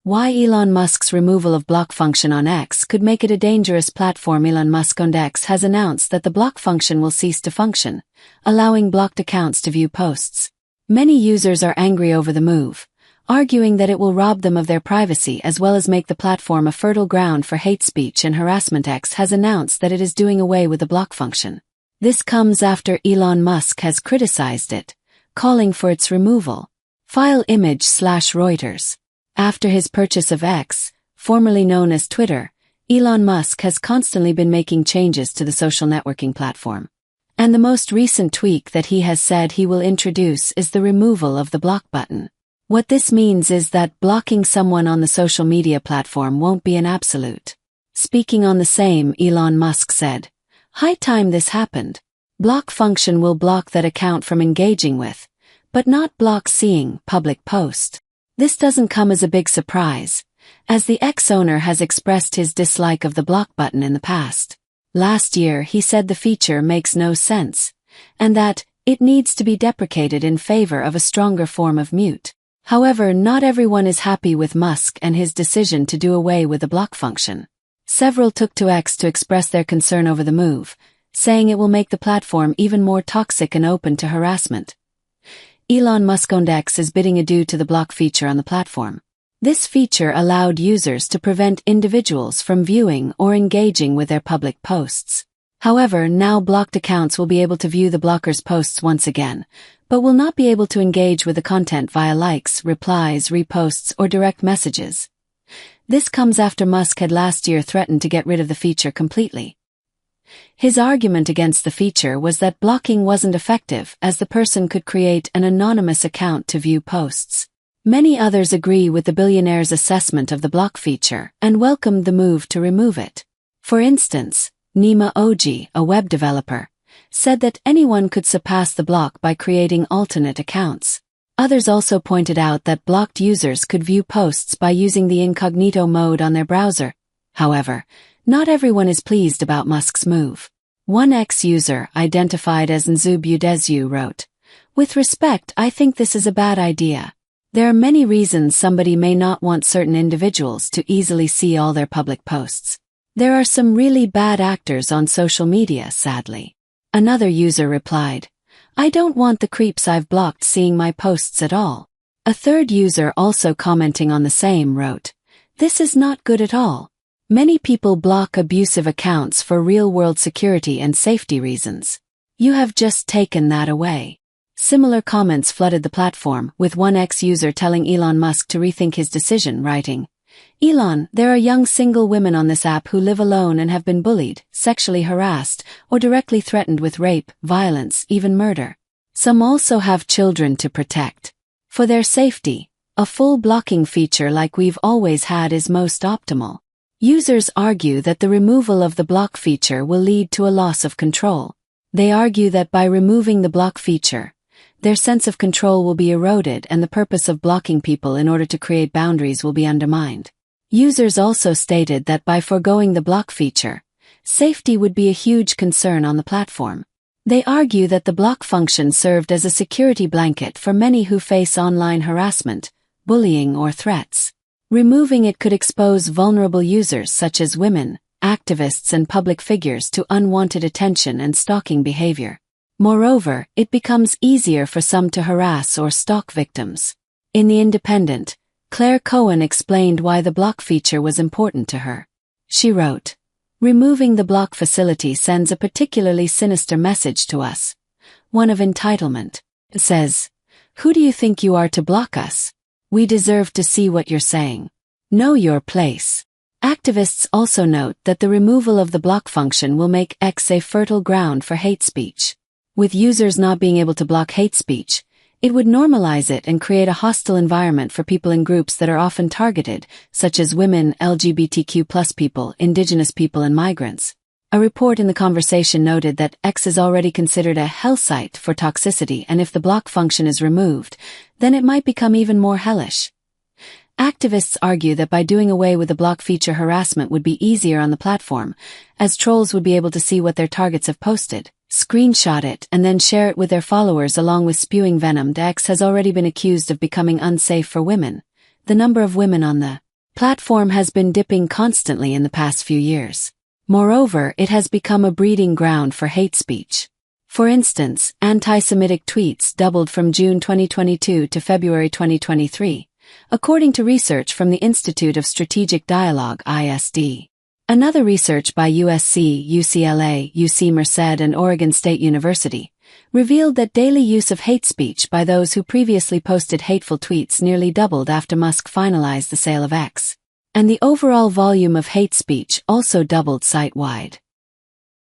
Why Elon Musk's removal of block function on X could make it a dangerous platform. Elon Musk on X has announced that the block function will cease to function, allowing blocked accounts to view posts. Many users are angry over the move, arguing that it will rob them of their privacy as well as make the platform a fertile ground for hate speech and harassment. X has announced that it is doing away with the block function. This comes after Elon Musk has criticized it, calling for its removal. File image/Reuters. After his purchase of X, formerly known as Twitter, Elon Musk has constantly been making changes to the social networking platform. And the most recent tweak that he has said he will introduce is the removal of the block button. What this means is that blocking someone on the social media platform won't be an absolute. Speaking on the same, Elon Musk said, "High time this happened. Block function will block that account from engaging with, but not block seeing public post." This doesn't come as a big surprise, as the X owner has expressed his dislike of the block button in the past. Last year he said the feature makes no sense, and that it needs to be deprecated in favor of a stronger form of mute. However, not everyone is happy with Musk and his decision to do away with the block function. Several took to X to express their concern over the move, saying it will make the platform even more toxic and open to harassment. Elon Musk on X is bidding adieu to the block feature on the platform. This feature allowed users to prevent individuals from viewing or engaging with their public posts. However, now blocked accounts will be able to view the blocker's posts once again, but will not be able to engage with the content via likes, replies, reposts, or direct messages. This comes after Musk had last year threatened to get rid of the feature completely. His argument against the feature was that blocking wasn't effective as the person could create an anonymous account to view posts. Many others agree with the billionaire's assessment of the block feature and welcomed the move to remove it. For instance, Nima Oji, a web developer, said that anyone could surpass the block by creating alternate accounts. Others also pointed out that blocked users could view posts by using the incognito mode on their browser. However, not everyone is pleased about Musk's move. One X user, identified as Nzubudezu, wrote, "With respect, I think this is a bad idea. There are many reasons somebody may not want certain individuals to easily see all their public posts. There are some really bad actors on social media, sadly." Another user replied, "I don't want the creeps I've blocked seeing my posts at all." A third user, also commenting on the same, wrote, "This is not good at all. Many people block abusive accounts for real-world security and safety reasons. You have just taken that away." Similar comments flooded the platform, with one X user telling Elon Musk to rethink his decision, writing, "Elon, there are young single women on this app who live alone and have been bullied, sexually harassed, or directly threatened with rape, violence, even murder. Some also have children to protect. For their safety, a full blocking feature like we've always had is most optimal." Users argue that the removal of the block feature will lead to a loss of control. They argue that by removing the block feature, their sense of control will be eroded and the purpose of blocking people in order to create boundaries will be undermined. Users also stated that by foregoing the block feature, safety would be a huge concern on the platform. They argue that the block function served as a security blanket for many who face online harassment, bullying, or threats. Removing it could expose vulnerable users such as women, activists, and public figures to unwanted attention and stalking behavior. Moreover, it becomes easier for some to harass or stalk victims. In The Independent, Claire Cohen explained why the block feature was important to her. She wrote, "Removing the block facility sends a particularly sinister message to us, one of entitlement. It says, 'Who do you think you are to block us? We deserve to see what you're saying. Know your place.'" Activists also note that the removal of the block function will make X a fertile ground for hate speech. With users not being able to block hate speech, it would normalize it and create a hostile environment for people in groups that are often targeted, such as women, LGBTQ+ people, indigenous people, and migrants. A report in The Conversation noted that X is already considered a hell site for toxicity, and if the block function is removed, then it might become even more hellish. Activists argue that by doing away with the block feature, harassment would be easier on the platform, as trolls would be able to see what their targets have posted, screenshot it, and then share it with their followers along with spewing venom. X has already been accused of becoming unsafe for women. The number of women on the platform has been dipping constantly in the past few years. Moreover, it has become a breeding ground for hate speech. For instance, anti-Semitic tweets doubled from June 2022 to February 2023, according to research from the Institute of Strategic Dialogue (ISD). Another research by USC, UCLA, UC Merced and Oregon State University revealed that daily use of hate speech by those who previously posted hateful tweets nearly doubled after Musk finalized the sale of X. And the overall volume of hate speech also doubled site-wide.